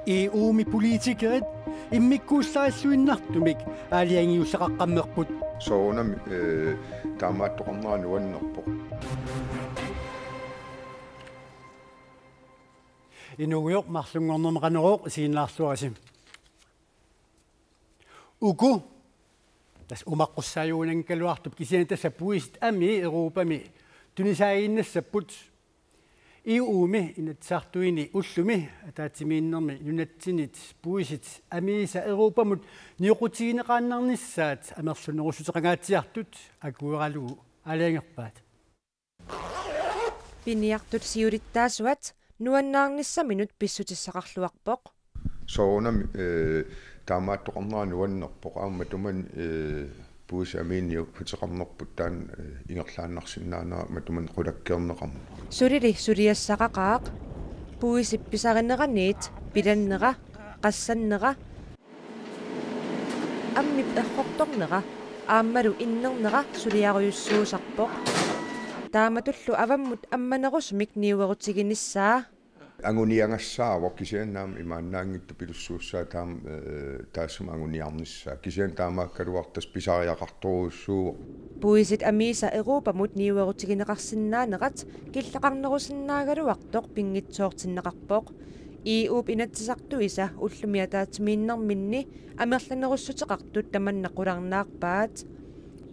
EU-mi politikeret immikkuussaassуиннартумик аалиангиуссақаққаммерпут соонами таамааттоқарнерани уаннерпо инугиоқ марлунгорнермеқанероқ сииннаарлуараси уку тас умаққуссааюунан калуартуп кисиан тасса пуист ами Европами тунисаииннассаппут EU-ми инатсартуини уллуми атаатимииннерми нунатсинит пуисит амииса Европамут ниоқутигинеқааннарниссаат амерлунерусутеқангаатсиартут акуералуу алиангерпаат пиниартут сиулиттаасуат нуаннаарниссаминут писсутиссақарлуарпоқ соонами таамааттоқарнерани уаннерпоқ аама туман пуис аминиу футеқарнерпут таан ингерлааннарсиннаанера матуман қулаккернеқарма сурили сулиассақақаақ пуисипписаринераниит пиланнера qassannera аммип эрқорторнера ааммалу иннернера сулиаруйуссуусарпоқ тааматуллу аваммут амманерусмик ниуерутигиниссаа ангуниангассаавоқ кисианнаам имааннаангитту пилуссууссаа таам таассума ангуниарниссаа кисиан таамааккалуартас писариақарторуссуу пуисит амииса Европамут ниуерутигинеқарсинаанерат киллақарнерусиннаагалуартоқ пингитсоортиннеқарпоқ EU инатсисартуиса уллумиатаатимииннэрминни амерланеруссутеқартут таманнақуларнаарпаат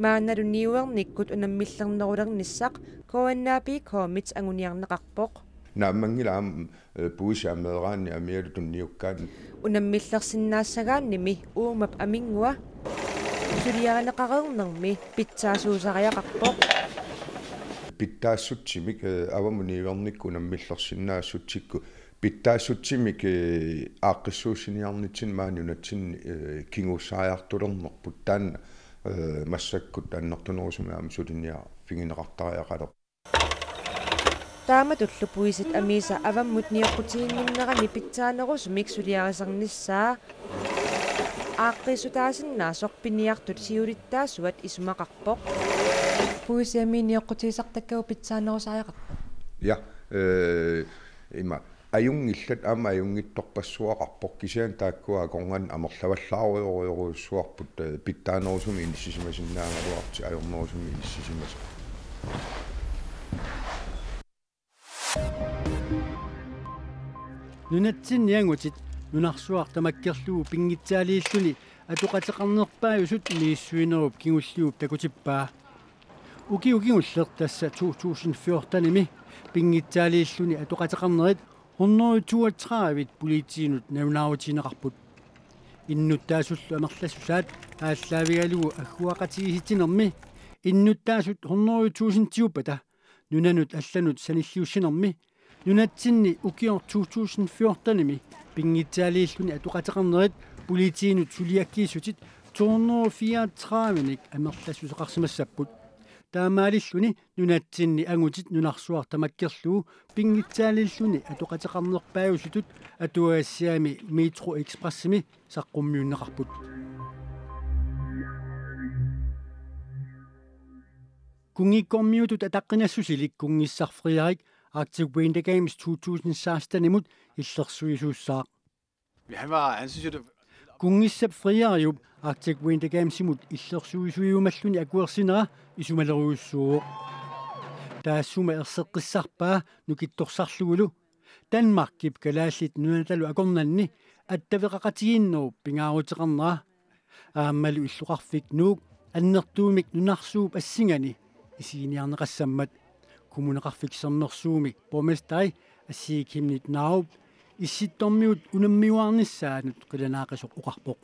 maaнаlu niuernikkut unamмиллернерулерниссақ коаннаапи коомит ангуниарнеқарпоқ нааммангилаам пуисаамеераани амиалу тунниуккаат унаммиллерсиннаассагаанними уумап амингуа сулиаранеқарернерми питсаасуусариақарпоқ питтаассутсимик авамуниуерникку унаммиллерсиннаассутсикку питтаассутсимик ааққиссуусиниарнитсин маанунатсин кингуссаариартулернерпут таана массаккут тааннартунерусумаам сулиниа фигинеқартариақалер тааматуллу пуисит амиса аваммут ниоқутииннерани питсаанерусмик сулиарисарниссаа ааққисутаасиннаасоқ пиниартут сиулиттаасуат исумақарпоқ пуисиами ниоқутиисартаккау питсаанерусариақарпоқ я има аюнгиллат аама аюнгитторпассуақарпоқ кисиан тааккуа конган амерлаваллааруйоруйоруссуарпут питтаанерусуми иниссисимасиннаагалуарти ajornerusumi иниссисимас нунатсин янгутит нунарсуар тамаккерлуу пингитсаалииллуни атоқатеқарнерпааюсут мииссуинеруп кигуллиуп такутиппаа укиуллер тасса 2014-ними пингитсаалииллуни атоқатеқарнерит 132 политиинут навнааутинеқарпут иннуттаасуллу амерлассусаат ааллаавигалугу аггуақатигиситинерми иннуттаасут 100,000 тиуппата нунанут алланут саниллиуссинерми нунатсинни укиор 2014-ними пингитсаалииллуни атоқатеқарнерит политиинут сулиаккиисутит 234-ник амерлассусеқарсимассаппут таамаалиллуни нунатсинни ангутит нунарсуар тамаккерлуу пингитсаалиллуни атоқатеқарнерпааюсутут атуаассиами метро экспрессими саққуммиуннеқарпут кунгиккормиутут атаққинассусилик кунгиссарфриарик Arctic Winter Games 2016-nimut иллерсуисууссаақ кунгиссап фриариуп Arctic Winter Games-имут иллерсуисуиумаллуни акуерсинера исумалеруйуссуу таассума ерсеққиссарпаа нукитторсарлугулу Данмаркип калааллит нунаталу акорнанни аттавеқақатигииннеруп пингаарутеқарнера ааммалу иллуқарфик нуук аннертуумик нунарсууп ассингани исигиниарнеқассаммат кумунеқарфиксернерсуумик поместаи ассиикимнит науп исситтормиут унаммиуарниссаанут қиланаақисоқ уқарпоқ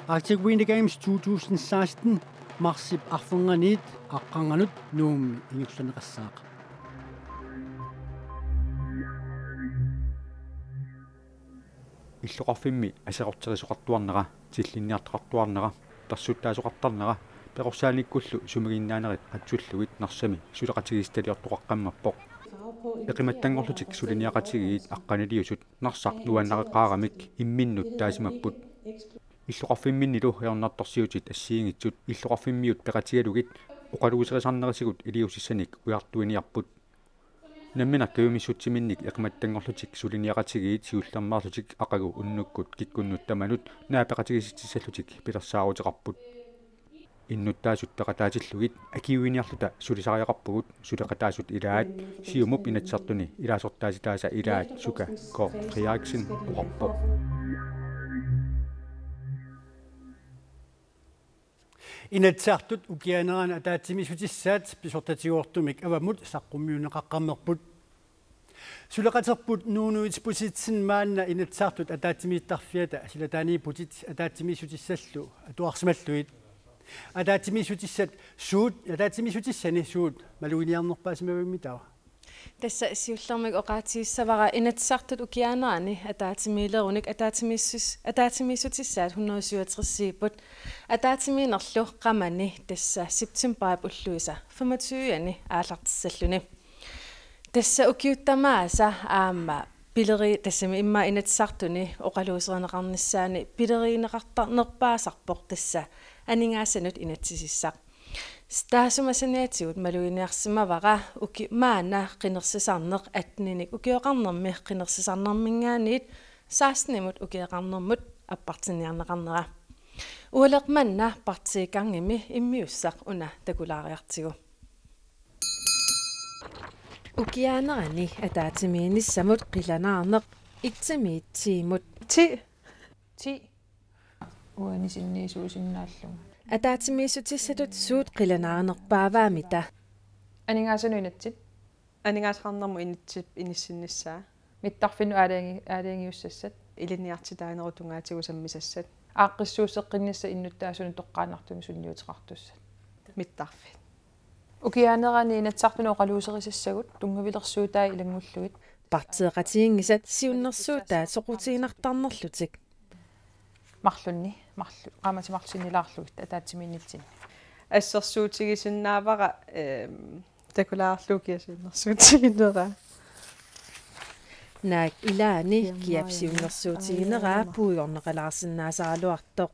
Arctic Winter Games 2016 марсип арфунганиит аққанганут нуумми ингерланеқассаақ иллоқарфимми асеқортерисоқартуарнера тиллинниартоқартуарнера тарсуттаасоқартарнера пеқорсааниккуллу сумигиннаанерит қатсуллугит нарсами сулеқатигисталиортоқаққаммаппоқ эқиматтангорлутик сулиниақатигиит аққаналиусут нарсақ нуаннақеқаарамик имминнут таасимаппут иллоқарфимминнилу хеорнартарсиутит ассиингитсут иллоқарфиммиут пеқатигалугит оқалуусерисарнерисигут илиусиссаник уяртуиниарпут намминаккаюмиссутсиминник эқматтангорлутик сулиниақатигиит сиуллермаарлутик ақагу уннуккут киккуннут таманут наапеқатигиситсаллутик пилерсаарутеқарпут иннуттаасуттеқатаатиллугит акиуиниарлута сулисариақарпугут сулеқатаасут илаат сиумуп инатсартуни илаасортааситааса илаат сука ко триаксин уқарпо инатсартут укианерана атаатсимисутиссаат писортатигуортумик авамут саққуммиунеқаққарнерпут сулеқатерпут нуунуитипуситсин маанна инатсартут атаатсимииттарфиата силатаани путит атаатсимисутиссаллу атуарсималлуит атаатсимисутиссат суут атаатсимисутиссани суут малуиниарнерпаасимавиммитаа тасса сиуллэрмик оqaатииссавара инатсартут укианерани атаатимиилеруник атаатимииссутиссаат 137-сииппут атаатимиинерлу qamani тасса септемберап уллуиса 25-ани аалартиссаллуни тасса укиуттамааса аама пилери тассами имма инатсартуни оқалуусернеқарниссаани пилериинеқартарнерпаасарпоқ тасса анингаасанут инатсисиссақ стаасумасаниатигут малуиниарсимавара уки маана қинерсисарнеқ атниник укиоқарнерми қинерсисарнермингаанит сааснимут укиоқарнермут аппартиниарнеқарнера уалеқманна партиикангими иммиуссақ уна такулаариартигу укиаанерани атаатимииниссамут қиланаарнеқ итсимиитсиимут ти уанисинниисуусиннааллуга атаатимииссутиссатут суут қиланаарнерпааваамита анингаасануинатсит анингаасақарнэрму инитсип иниссиннссаа миттарфину аалиангиуссассат илиниартитааенерутунгаатигу саммисассат ааққиссуусеққиннисса иннуттаасуни тоққаанартуми сунниутеқартуссат миттарфит укиаанерани инатсартуну оқалуусерисассагут тунгавилерсуутаа илангуллугит партеқатиингисат сиуннерсуутаа соқутиинартарнерлутик марлунни qamati marsinnilaarlugit ataatimiinitsin ассерсуутигисиннаавара такулаарлукиасиннерсуутигинера наак илаани киапсиуннерсуутигинераа пуйорнеқалаарсинаасаалуартоқ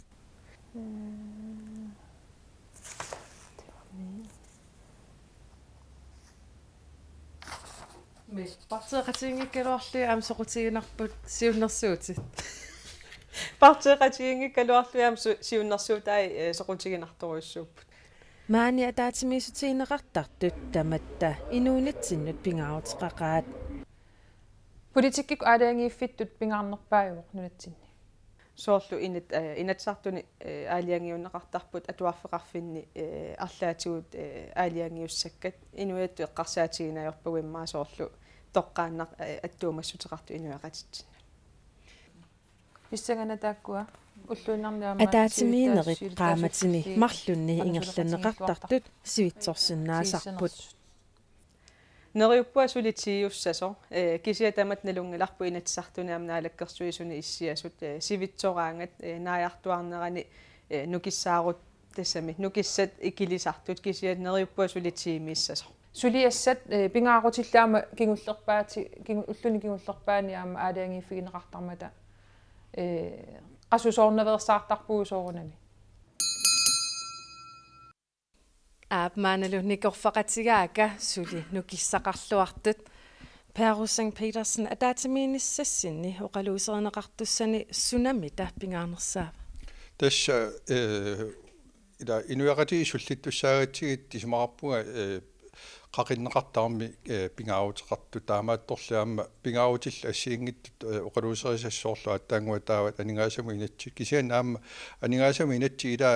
партеқатиингиккалуарлуи аам соқутигинарпут сиуннерсуутит партеқатиингиккалуарлуиам сиуннерсуутаи соқутигинарторуйссууппут маани атаатимиисутиинеқартартут таматта инуунитсиннут пингаарутеқақаат политиккик аалиангииффиттут пингаарнерпааюоқ нунатсинни соорлу инатсартуни аалиангиуннеқартарпут атуарфеқарфинни арлаатигут аалиангиуссаккат инуиатту эққарсаатигинаайорпагуиммаа соорлу тоққааннақ аттуумассутеқарту инуақатитсин писсаганатааккуа уллуиннарниама атаатимиинерит qaamатини марлунни ингерланеқартартут сивитсорсинаасарпут нериуппуа сулитииуссасо кисиатамат налунгиларпу инатсартуниам наалаккерсуисуни иссиасут сивитсораангат нааяартуарнерани нукиссаарут тассами нукиссат икилисартут кисиат нериуппуа сулитиимииссасо сулиассат пингаарутиллаама кингуллерпаати уллуни кингуллерпааниаама аалиангииффигинеқартармата qassusoornaverssaartarpuusoorunani аапмааналу никорфақатигаака сули нукиссақарлуартут Перу St. Petersen атаатимииниссассинни оқалуусернеқартуссани сунамита пингаарнерсаа тасса ила инуяқати суллиттуссаагатсигит тисмараппуга qaqinneqartarmi pingaarutеqartu taamaattorlaamma pingaarutilla assiingittut oqaluuserisassорлу аттаангуа таават анингаасаму инатси кисианаамма анингаасаму инатси ила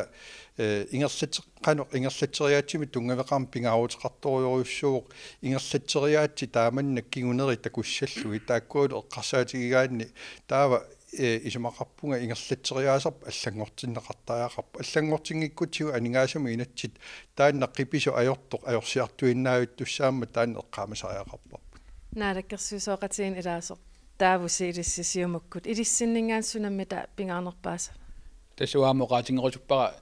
ингерлатсериаатсими тунгавеқарм pingaarutеқарторюруссууq ингерлатсериаатси тааманна кигунери такуссаллу итааккуулу эққарсаатигигаанни таава исмақарпунга ингерлатсериаасарп аллангортиннеқартааяақарп аллангортингиккутсигу анингаасаму инатсит таанна қипису ajortoq ajorsiartuinnaavittussaamma таанна эққаамасааяақарпарпут наалаккерсуусооқатигин илаасо таавуси илиссисиумаккут илиссиннингаассунаммита пингаарнерпааса тасуаамоqaатингерусуппара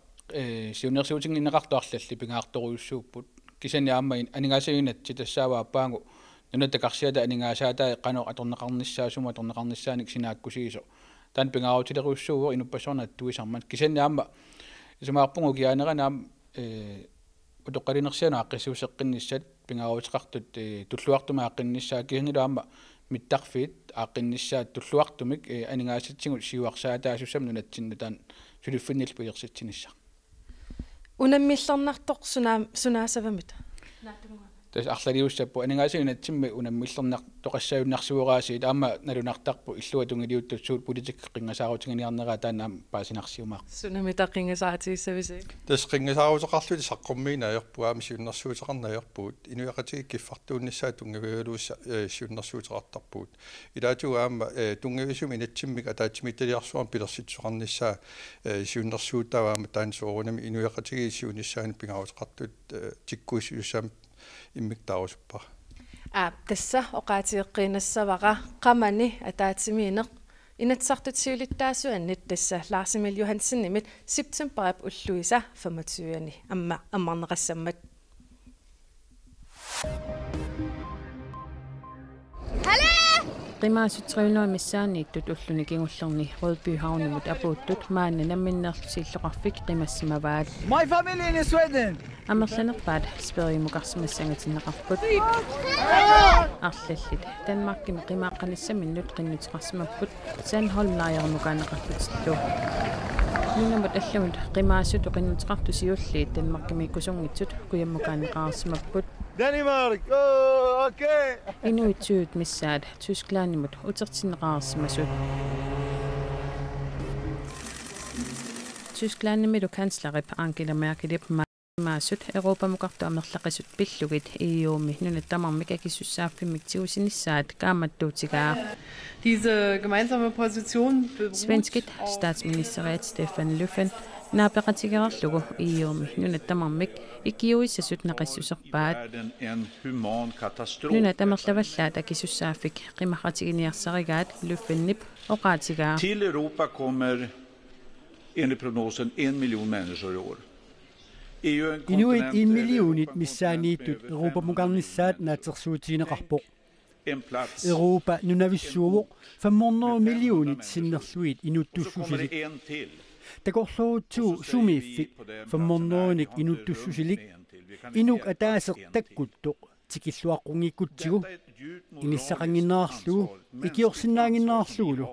сиунерсуутингиннеқартуарлалли пингаарторуйуссууппут кисани аама анингаасагинатси тассаавааппаангу нунатакарсиата анингаасаатаа эққано аторнеқарниссаасума аторнеқарниссааник синааккусигисо таан пингаарутилеруссууо инуппассорна аттуисармат кисани аама исумаарпунгу киаанеранаам утоққалинерсиана аққиссуусеққинниссат пингааруутеқартут туллуартума аққиннissaa кианилуама миттарфиит аққиннissaат туллуартумик анингааситсигут сиуарсаатаасуссам нунатсинну таан сулиффиннил пиерситсинисса унаммиллернартоқ сунаасавамит тас арлалиуссаппу анингаасигунатсимми унаммиллернар тоқассаюннарсуораасиит аама налунартарпу иллуа тунгилиуттуссуут политик қингасааруутингиарнераа тааннаам паасинарсиумаа сунамитаққингасаатиссависи тас қингасааруутеқарлуti саққуммиинаерпуаами сиуннэрсуутеқарнаерпуут инуяқати киффартууннissaа тунгавиулуусса сиуннэрсуутеқартарпуут илаатугаама тунгависуми инатсиммик атаатсимитталиарсуарм пилерситсоқарнissaа сиуннэрсуутааваама таансуорунами инуяқатиги сиуннissaани пингаарутеқартут тиккуисиуссаам иммиктаарусуппа тасса оqaatiеққинассаваqa qamani ataatimiineq inatsartutsiulittaasuannit tassa Lars-Emil Johansen nimit septemberap ulluisa 25-ani аммарнеқассаммат qimaasutриунуа миссаанииттут уллуни кигуллерни Rødbyhavnimut апууттут маанна намминнерлусииллоқарфик qimассимаваат My family in Sweden амерланерпаат сперимукарсимассангатиннеқарпут арлаллит Данмаркими qimaaqqanissamminnut qinнутеқарсимаппут Sandholm-lejrmukaanеқарпутиллу нунамут алламут qimaassut qinнутеқарту сиуллиит Данмаркими кусунгитсут куяммукаанеқарсимаппут Denmark oh okay Inuitsuut missaat Tysklandimut utertinneqaarsimasut Tysklandimilu kanslerip Angela Merkelip maasut Europamuqartu amerlaqisut pillugit EUmi nunattammarmik akissussaaffimik tiusinissaat kaammattuutigaa Diese gemeinsame Position Svenskit Statsministeriet Stefan Löfven naapeqatigerarlugu EUmi nunattammarmik ikkiuissasut naqissuserpaat nunatamerlavallaat akissussaaffik qimaqatiginiarsarigaat Löfvennip oqaatigaa Till Europa kommer enligt prognosen 1 miljon människor i år. Inuit 1 millionit missaaniittut Europamukarnissaat naatersuutiineqarpoq Europa nunavissuuvoq 500 millionit sinnerluit inuttussusilik takorluutsuu sumiiffik 500nik inuttussusilik inuk ataaseq takkuttoq tikilluaqqungikkutigu inissaqanginnaarlugu ikiorsinnaanginnaarlugulu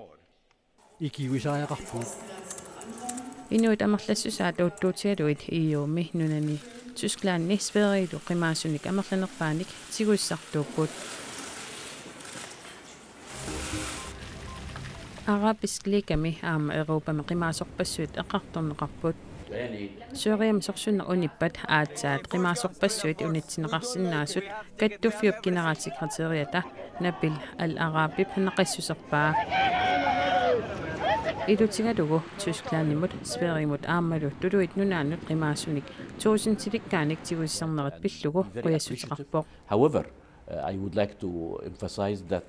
ikiuisariaqarpuut Inuit amerlassusaat uuttuutigaluit EUmi nunani Tysklandni Sverigilu qimaasunik amerlanerpaanik tiguissartuupput Arabisk ligami aama Europami qimaasorpassuit eqartorneqarput Syriem sorsunner unippat aatsaat qimaasorpassuit unitsineqarsinnaasut kattuffiup generaalsekretariata Nabil al-Arabib naqissuserpaa Ilutigalugu Tysklandimut Sverigimut aammalu tuluit nunaannut qimaasunik tuusintilikaanik tiguissernerit pillugu quyassutiqarpoq However, I would like to emphasize that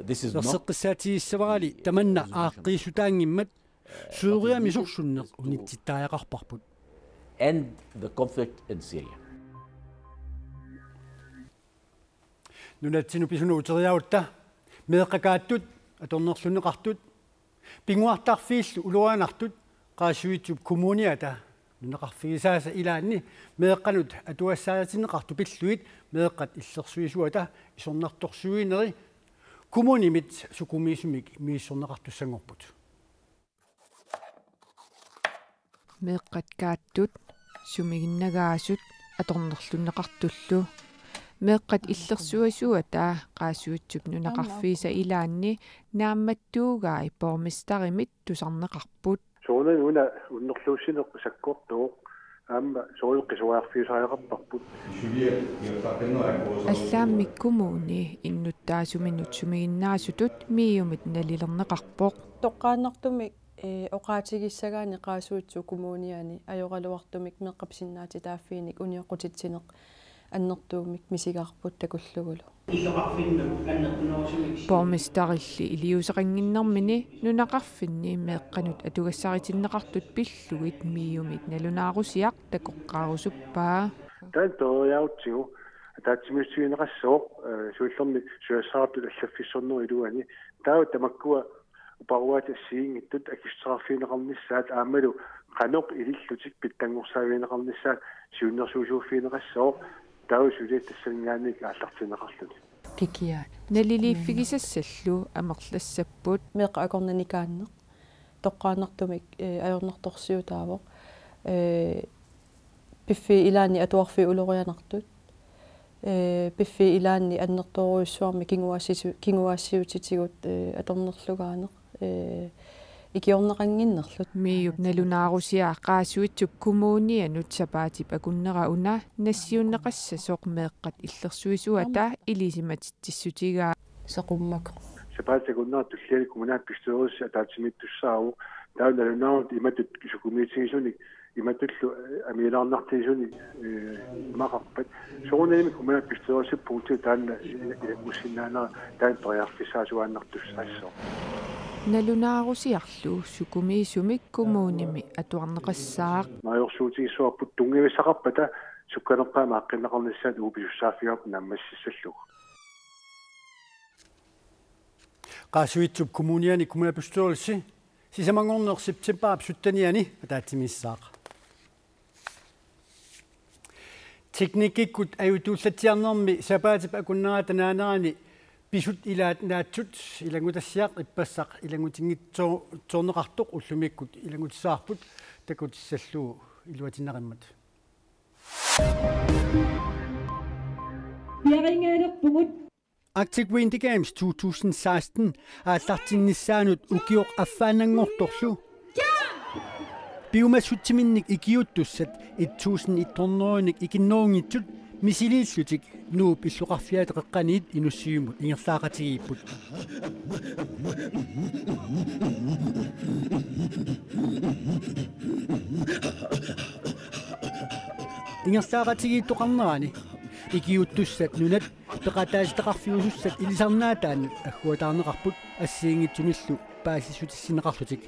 this is not Seqqissaatiissavali tamanna aaqqisutaangimmat Syyriami sorsunneq unitsittaajaqarparput end the conflict in Syria. Nunatsinu pisunuuteriautta meeqqakaattut atornerluneqartut pinguartarfiillu uluanartut qaasuitsup kommuniata nuneqarfigisaasa ilaanni meeqqanut atuassaatinneqartu pilluit meeqqat illersuisuata isornartorsuineri kommunimit sukumiisumik miissorneqartussangorput meeqqat kaattut sumiginnagaasut atornerlunneqartullu meeqqat illersuisuata qaasuitsup nunaqarfiisa ilaanni naammattuugaa pormistarimit tusarneqarput soonani una unnerluussineq sakkortuuq aamma sooriqqisuarfiusaareqarparput аллааммиккумууни иннуттаасуминут сумигиннаасутут миумит налилернеқарпоқ тоққааннартумик оqaатигиссагаани qaasuutsu kommuniani ajoralуартумик meqqapsinnaati taaffiinik unioqqutitsinеq аннертуумик мисигарпут такуллугулу пормистарилли илиусеқангиннэрмини нунақарфинни меэққанут атугассаритиннеқартут пиллугит миумит налунаарусиақ такоққарусуппаа таанториаутсигу таатсимиуссуинеқассоо сууллерми суассаартут аллаффиссорнеру илуани таа тамаккуа паруатассиингиттут акиссараффинеқарнissaат аамалу qanoq ilillutik pittangorsaaveeneqarnissaat siunnersuusuuffiineqassoo tausuli tassanngaanik aallartineqarluni kikia naliliiffigisassallu amerlassappuut meeqa akornanikaanneq toqqaanartumik ajornertorsiutaavoq piffi ilaanni atuarfi ulorianartut piffi ilaanni annertoruissuarmi kinguaassiutitigut atornerlugaaneq ikiorneqanginnerlut miup nalunaarusiaa qaasuitsuk kumuunia nutsapaatip akunnera una nassiunneqassa soqmeeqqat illersuisuata ilisimatitsutigaa saqummak sapaatakunnera tulliani kumunaat pistuerussi ataatimittussaaru taunalunaaruut imatut sukumiitigisuni imatullu amiilaarnartiisuni maqarpat soornalimi kumunaat pistuerussi punkti taanna usinnaanera taan toriarfissaasuaannartussassoo nalunaarusiarlu sukumiisumik kumuunimi atuarneqassaaq maajorsuutigissuarput tungivisaqarpata sukkanerpaama aqqinneqarnissaat uupisussaaffigaap nammassissallugu qaasuitsup kumuuniani kumapustoolissi sisamangornersiptimpaap suttaniani ataatimissaaq teknikikkut ajutuullatiarnermi sapaatip akunneratanaanaani pisut ilaat naatsut ilangutassiaq ippassaq ilangutiнгитсоорнеқартоқ уллумиккут илангутсаарпут такутиссаллуу илуатинеқиммат Ярингаарерпугут Arctic Winter Games 2016 ааллартиннissaanут укиоқ аффаанангорторлу биумассутсиминник икиуттуссат 1100ник икинноонгитсут мисилииллутик нууп иллуқарфиаатеққаниит инуссиумут ингерлаақатигииппут ингерлаақатигииттоқарнерани икиуттуссат нунат пеқатааситеқарфиусуссат илисарнаатаанут аггуатаарнеқарпут ассиингитсуниллу паасиссутиссинеқарлутик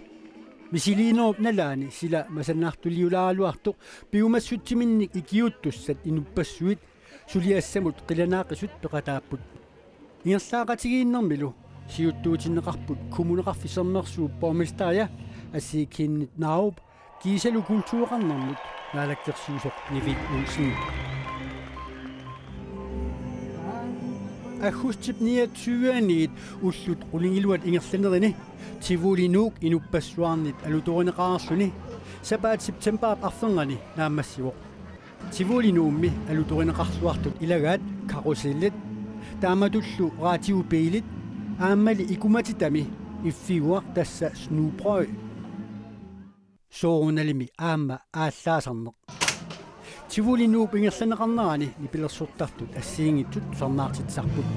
мисилинооп налаани сила масаннаартулиулааралуартоқ пиумассутсиминник икиуттуссат инуппассуит сулиассамут қиланаақисут пеқатааппут ингерлаақатигииннэрмилу сиуттуутиннеқарпут кумунеқарфисернерсуу помистаая ассииккииннит науп кисалу культуурарнэрмут наалактерсуусоқ нивит улсин аггустип 29-ниит уллут qulingilluat ingerlanerини tivolinuuk inupassuarnit alutorineqaarluni sapaat septemberap arferngani naammassivoq tivolinuummi alutorineqarluartut ilagaat karusellet taamatullu raatiupiilit aammali ikumatitami iffiguaq tassa snuuprøy soorunalimi aamma ааllaasarneq tivolinuup ingerlaneqarnerani ipilersortartut assiingitsut sarnaartitsarput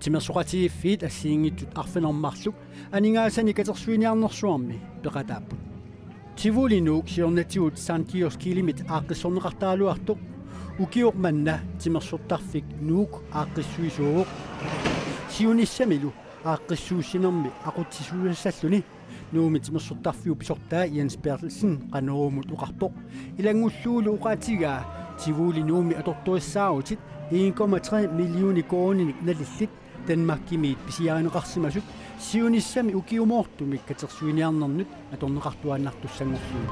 timersoqatigiiffiit assiingitsut arfinermarluk aningaasani katersuiniarnersuarmi peqataapput tivolinuuk siornatigut sankios kilimit aaqqissorneqartaaluartoq ukiuq manna timersortarfik nuuk aaqqissuisuuq siunissamilu aaqqissuussinermi aqutsisuusassalluni nuumi timersortarfiu pisortaa Jens Bertelsen qanerumut uqarpoq ilangulluulu uqaatigaa tivolinuumi atortuissaarutit 1,3 millioni krooninik nalillit Danmarkimiit pisiarineqarsimasut siunissami ukiumoortumik katersuiniarnernut atorneqartuaannartussanngorluut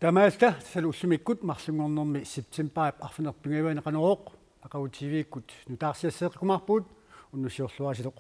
тамаалта салуллумиккут марлунгорнэрми септемберап арфинерпингаваана канерооқ акаутивииккут нутаарсиассеэққумарпуут уннусиорлуасилоқ